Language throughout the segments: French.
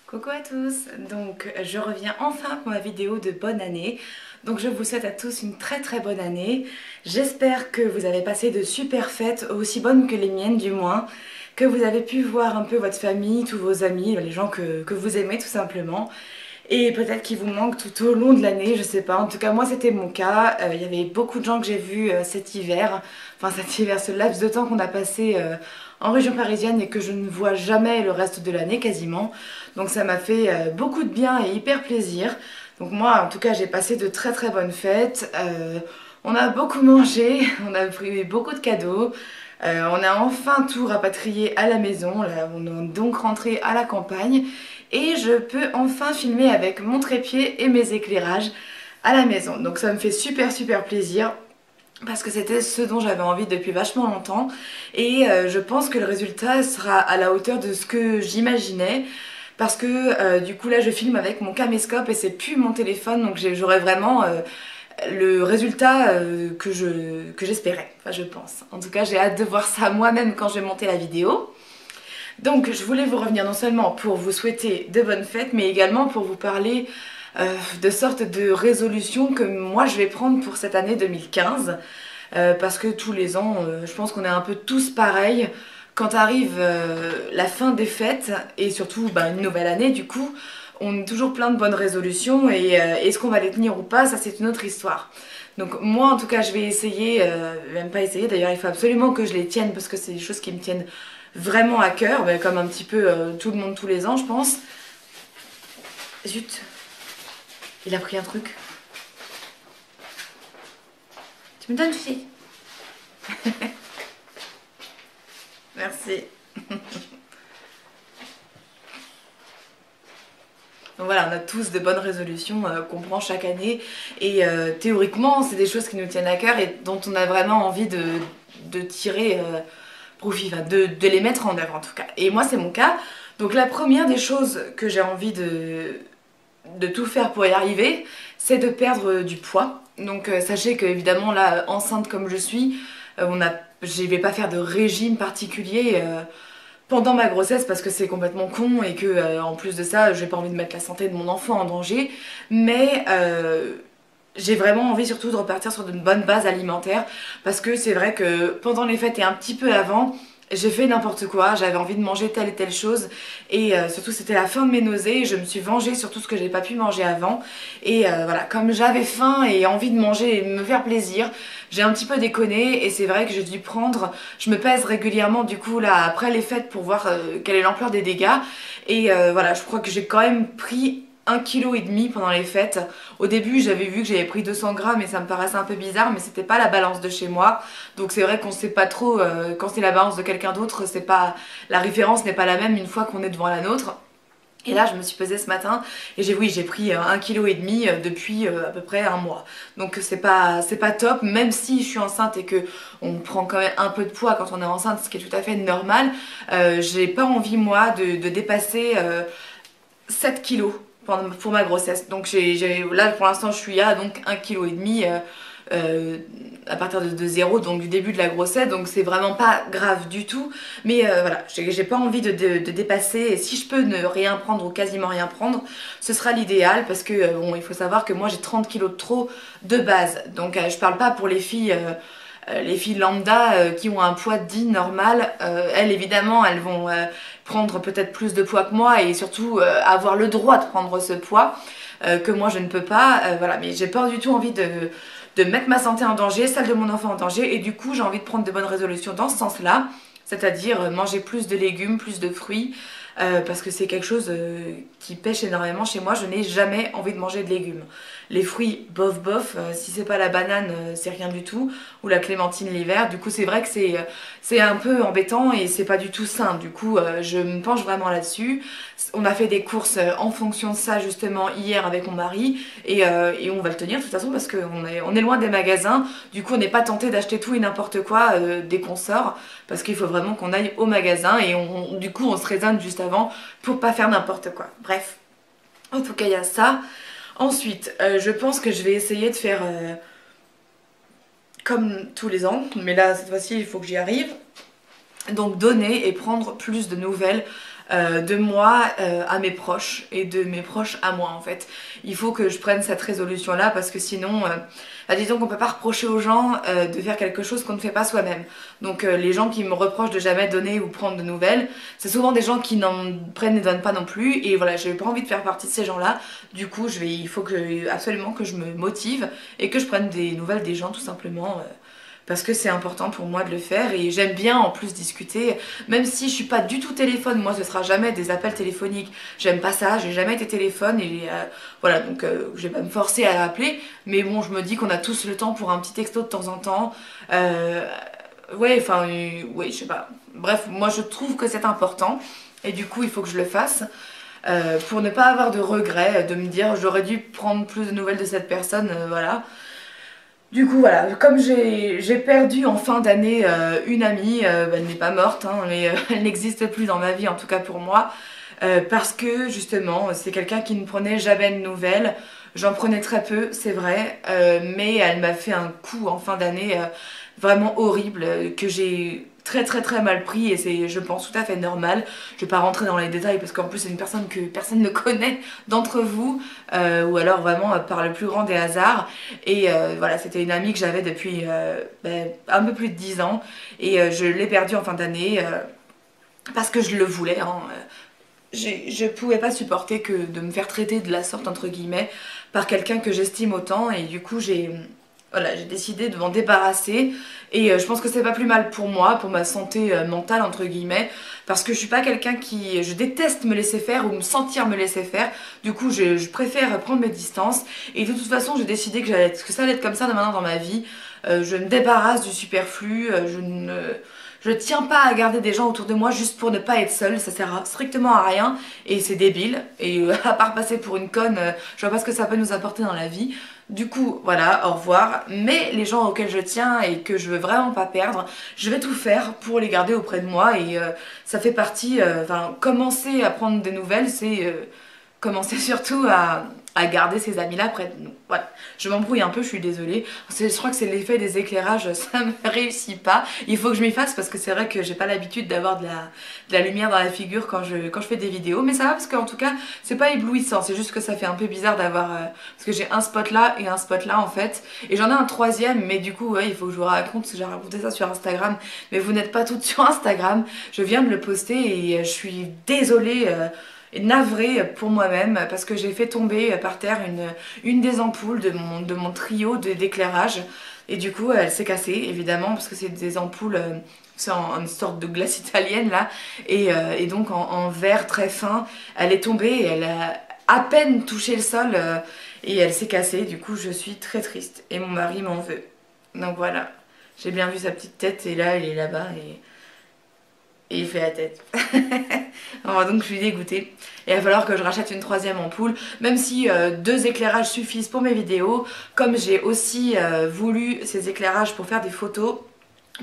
Coucou à tous, donc je reviens enfin pour ma vidéo de bonne année. Donc je vous souhaite à tous une très bonne année. J'espère que vous avez passé de super fêtes, aussi bonnes que les miennes du moins. Que vous avez pu voir un peu votre famille, tous vos amis, les gens que vous aimez tout simplement. Et peut-être qu'il vous manque tout au long de l'année, je sais pas. En tout cas, moi, c'était mon cas. Il y avait beaucoup de gens que j'ai vus cet hiver. Enfin, cet hiver, ce laps de temps qu'on a passé en région parisienne et que je ne vois jamais le reste de l'année quasiment. Donc ça m'a fait beaucoup de bien et hyper plaisir. Donc moi, en tout cas, j'ai passé de très bonnes fêtes. On a beaucoup mangé, on a pris beaucoup de cadeaux. On a enfin tout rapatrié à la maison. Là, on est donc rentré à la campagne. Et je peux enfin filmer avec mon trépied et mes éclairages à la maison. Donc ça me fait super plaisir parce que c'était ce dont j'avais envie depuis vachement longtemps et je pense que le résultat sera à la hauteur de ce que j'imaginais parce que du coup là je filme avec mon caméscope et c'est plus mon téléphone, donc j'aurai vraiment le résultat que j'espérais, enfin je pense. En tout cas j'ai hâte de voir ça moi-même quand je vais monter la vidéo. Donc je voulais vous revenir non seulement pour vous souhaiter de bonnes fêtes, mais également pour vous parler de sortes de résolutions que moi je vais prendre pour cette année 2015. Parce que tous les ans, je pense qu'on est un peu tous pareils. Quand arrive la fin des fêtes, et surtout une nouvelle année du coup, on a toujours plein de bonnes résolutions, et est-ce qu'on va les tenir ou pas, ça c'est une autre histoire. Donc moi en tout cas je vais essayer, même pas essayer d'ailleurs, il faut absolument que je les tienne parce que c'est des choses qui me tiennent vraiment à cœur, comme un petit peu tout le monde tous les ans je pense. Zut, il a pris un truc. Tu me donnes fille. Merci. Donc voilà, on a tous de bonnes résolutions qu'on prend chaque année et théoriquement c'est des choses qui nous tiennent à cœur et dont on a vraiment envie de tirer profit, enfin de les mettre en œuvre en tout cas. Et moi c'est mon cas. Donc la première des choses que j'ai envie de tout faire pour y arriver, c'est de perdre du poids. Donc sachez que évidemment là, enceinte comme je suis, je vais pas faire de régime particulier pendant ma grossesse parce que c'est complètement con et que en plus de ça, j'ai pas envie de mettre la santé de mon enfant en danger. Mais j'ai vraiment envie surtout de repartir sur de bonnes bases alimentaires parce que c'est vrai que pendant les fêtes et un petit peu avant, j'ai fait n'importe quoi, j'avais envie de manger telle et telle chose et surtout c'était la fin de mes nausées et je me suis vengée sur tout ce que j'ai pas pu manger avant et voilà, comme j'avais faim et envie de manger et de me faire plaisir, j'ai un petit peu déconné et c'est vrai que j'ai dû prendre, je me pèse régulièrement du coup là après les fêtes pour voir quelle est l'ampleur des dégâts et voilà, je crois que j'ai quand même pris 1,5 kg pendant les fêtes. Au début, j'avais vu que j'avais pris 200 grammes et ça me paraissait un peu bizarre, mais c'était pas la balance de chez moi. Donc c'est vrai qu'on sait pas trop, quand c'est la balance de quelqu'un d'autre, c'est pas, la référence n'est pas la même une fois qu'on est devant la nôtre. Et là, je me suis pesée ce matin et j'ai pris 1,5 kg depuis à peu près un mois. Donc c'est pas top, même si je suis enceinte et que on prend quand même un peu de poids quand on est enceinte, ce qui est tout à fait normal. J'ai pas envie moi de dépasser 7 kilos pour ma grossesse. Donc là pour l'instant je suis à donc 1,5 kg à partir de 0, donc du début de la grossesse, donc c'est vraiment pas grave du tout. Mais voilà, j'ai pas envie de dépasser, et si je peux ne rien prendre ou quasiment rien prendre, ce sera l'idéal parce que bon, il faut savoir que moi j'ai 30 kilos de trop de base. Donc je parle pas pour les filles lambda qui ont un poids dit normal, elles évidemment elles vont prendre peut-être plus de poids que moi et surtout avoir le droit de prendre ce poids que moi je ne peux pas, voilà, mais j'ai pas du tout envie de mettre ma santé en danger, celle de mon enfant en danger et du coup j'ai envie de prendre de bonnes résolutions dans ce sens-là, c'est-à-dire manger plus de légumes, plus de fruits. Parce que c'est quelque chose qui pêche énormément chez moi, je n'ai jamais envie de manger de légumes. Les fruits, bof, si c'est pas la banane, c'est rien du tout, ou la clémentine l'hiver, du coup c'est vrai que c'est un peu embêtant et c'est pas du tout sain, du coup je me penche vraiment là-dessus. On a fait des courses en fonction de ça justement hier avec mon mari et on va le tenir de toute façon parce on est loin des magasins, du coup on n'est pas tenté d'acheter tout et n'importe quoi dès qu'on sort, parce qu'il faut vraiment qu'on aille au magasin et du coup on se raisonne juste avant pour pas faire n'importe quoi. Bref, en tout cas il y a ça. Ensuite, je pense que je vais essayer de faire comme tous les ans, mais là cette fois-ci il faut que j'y arrive. Donc donner et prendre plus de nouvelles de moi à mes proches et de mes proches à moi en fait. Il faut que je prenne cette résolution là parce que sinon, disons qu'on peut pas reprocher aux gens de faire quelque chose qu'on ne fait pas soi-même. Donc les gens qui me reprochent de jamais donner ou prendre de nouvelles, c'est souvent des gens qui n'en prennent et donnent pas non plus et voilà, j'ai pas envie de faire partie de ces gens là. Du coup il faut absolument que je me motive et que je prenne des nouvelles des gens tout simplement. Parce que c'est important pour moi de le faire et j'aime bien en plus discuter, même si je suis pas du tout téléphone, moi ce sera jamais des appels téléphoniques, j'aime pas ça, j'ai jamais été téléphone et voilà, donc je vais pas me forcer à appeler, mais bon je me dis qu'on a tous le temps pour un petit texto de temps en temps, ouais enfin ouais je sais pas, bref moi je trouve que c'est important et du coup il faut que je le fasse. Pour ne pas avoir de regrets, de me dire j'aurais dû prendre plus de nouvelles de cette personne, voilà. Du coup voilà, comme j'ai perdu en fin d'année une amie, elle n'est pas morte, hein, mais elle n'existe plus dans ma vie, en tout cas pour moi, parce que justement c'est quelqu'un qui ne prenait jamais de nouvelles, j'en prenais très peu, c'est vrai, mais elle m'a fait un coup en fin d'année vraiment horrible, que j'ai très mal pris et c'est je pense tout à fait normal. Je vais pas rentrer dans les détails parce qu'en plus c'est une personne que personne ne connaît d'entre vous, ou alors vraiment par le plus grand des hasards. Et voilà, c'était une amie que j'avais depuis un peu plus de 10 ans et je l'ai perdue en fin d'année parce que je le voulais, hein. Je pouvais pas supporter que de me faire traiter de la sorte entre guillemets par quelqu'un que j'estime autant et du coup voilà, j'ai décidé de m'en débarrasser et je pense que c'est pas plus mal pour moi, pour ma santé mentale entre guillemets, parce que je suis pas quelqu'un qui... Je déteste me laisser faire ou me sentir me laisser faire, du coup je préfère prendre mes distances et de toute façon j'ai décidé que ça allait être comme ça de maintenant dans ma vie. Je me débarrasse du superflu, je tiens pas à garder des gens autour de moi juste pour ne pas être seule, ça sert strictement à rien et c'est débile. Et à part passer pour une conne, je vois pas ce que ça peut nous apporter dans la vie. Du coup, voilà, au revoir. Mais les gens auxquels je tiens et que je veux vraiment pas perdre, je vais tout faire pour les garder auprès de moi et ça fait partie, enfin, commencer à prendre des nouvelles, c'est commencer surtout à garder ces amis-là près de nous. Voilà, je m'embrouille un peu, je suis désolée. Je crois que c'est l'effet des éclairages, ça me réussit pas. Il faut que je m'y fasse parce que c'est vrai que j'ai pas l'habitude d'avoir de la lumière dans la figure quand je fais des vidéos. Mais ça va parce qu'en tout cas, c'est pas éblouissant. C'est juste que ça fait un peu bizarre d'avoir... parce que j'ai un spot là et un spot là en fait. Et j'en ai un troisième, mais du coup, ouais, il faut que je vous raconte. J'ai raconté ça sur Instagram. Mais vous n'êtes pas toutes sur Instagram. Je viens de le poster et je suis désolée... navrée pour moi-même parce que j'ai fait tomber par terre une des ampoules de mon trio d'éclairage et du coup elle s'est cassée évidemment parce que c'est des ampoules c'est une sorte de glace italienne là et donc en verre très fin elle est tombée et elle a à peine touché le sol et elle s'est cassée. Du coup je suis très triste et mon mari m'en veut, donc voilà, j'ai bien vu sa petite tête et là elle est là-bas et il fait la tête. Donc je suis dégoûtée. Et il va falloir que je rachète une troisième ampoule. Même si deux éclairages suffisent pour mes vidéos. Comme j'ai aussi voulu ces éclairages pour faire des photos.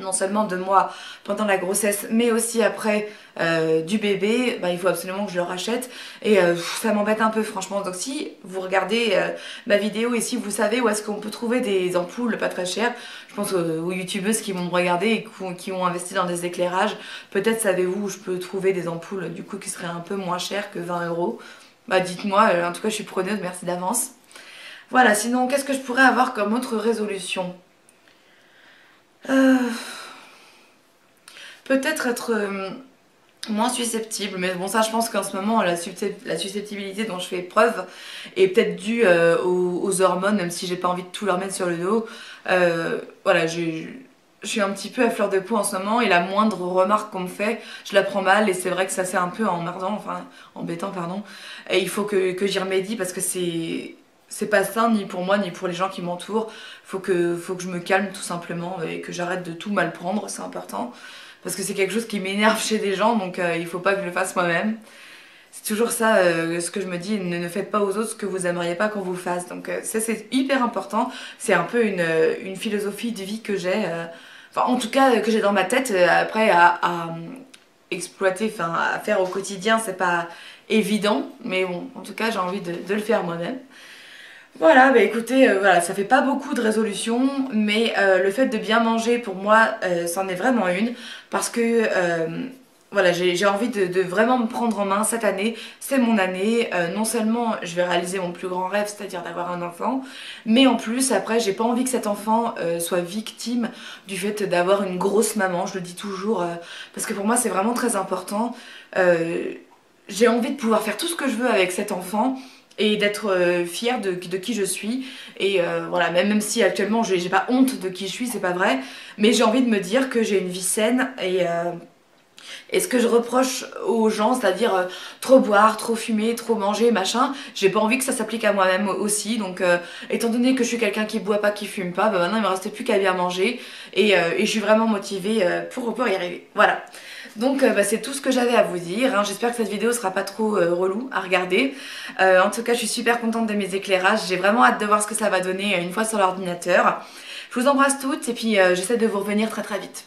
Non seulement de moi pendant la grossesse mais aussi après du bébé, bah, il faut absolument que je le rachète et ça m'embête un peu franchement. Donc si vous regardez ma vidéo et si vous savez où est-ce qu'on peut trouver des ampoules pas très chères, je pense aux youtubeuses qui vont me regarder et qui ont investi dans des éclairages, peut-être savez-vous où je peux trouver des ampoules du coup qui seraient un peu moins chères que 20 €. Bah dites-moi, en tout cas je suis preneuse, merci d'avance. Voilà, sinon qu'est-ce que je pourrais avoir comme autre résolution? Peut-être être moins susceptible, mais bon ça je pense qu'en ce moment la susceptibilité dont je fais preuve est peut-être due aux hormones, même si j'ai pas envie de tout leur mettre sur le dos. Voilà, je suis un petit peu à fleur de peau en ce moment et la moindre remarque qu'on me fait, je la prends mal et c'est vrai que ça c'est un peu emmerdant, enfin embêtant pardon. Et il faut que j'y remédie parce que c'est pas sain ni pour moi ni pour les gens qui m'entourent. Faut que je me calme tout simplement et que j'arrête de tout mal prendre, c'est important. Parce que c'est quelque chose qui m'énerve chez des gens, donc il faut pas que je le fasse moi-même. C'est toujours ça ce que je me dis, ne faites pas aux autres ce que vous aimeriez pas qu'on vous fasse. Donc ça c'est hyper important, c'est un peu une philosophie de vie que j'ai, enfin en tout cas que j'ai dans ma tête, après à exploiter, enfin à faire au quotidien c'est pas évident, mais bon en tout cas j'ai envie de le faire moi-même. Voilà, bah écoutez, voilà, ça fait pas beaucoup de résolutions, mais le fait de bien manger pour moi, c'en est vraiment une, parce que voilà, j'ai envie de vraiment me prendre en main cette année, c'est mon année. Non seulement je vais réaliser mon plus grand rêve, c'est-à-dire d'avoir un enfant, mais en plus après j'ai pas envie que cet enfant soit victime du fait d'avoir une grosse maman, je le dis toujours, parce que pour moi c'est vraiment très important. Euh, j'ai envie de pouvoir faire tout ce que je veux avec cet enfant et d'être fière de qui je suis. Et voilà, même si actuellement j'ai pas honte de qui je suis, c'est pas vrai, mais j'ai envie de me dire que j'ai une vie saine et ce que je reproche aux gens, c'est-à-dire trop boire, trop fumer, trop manger, machin, j'ai pas envie que ça s'applique à moi-même aussi. Donc, étant donné que je suis quelqu'un qui boit pas, qui fume pas, bah maintenant il me reste plus qu'à bien manger et je suis vraiment motivée pour y arriver. Voilà. Donc, bah, c'est tout ce que j'avais à vous dire, hein. J'espère que cette vidéo sera pas trop relou à regarder. En tout cas, je suis super contente de mes éclairages. J'ai vraiment hâte de voir ce que ça va donner une fois sur l'ordinateur. Je vous embrasse toutes et puis j'essaie de vous revenir très très vite.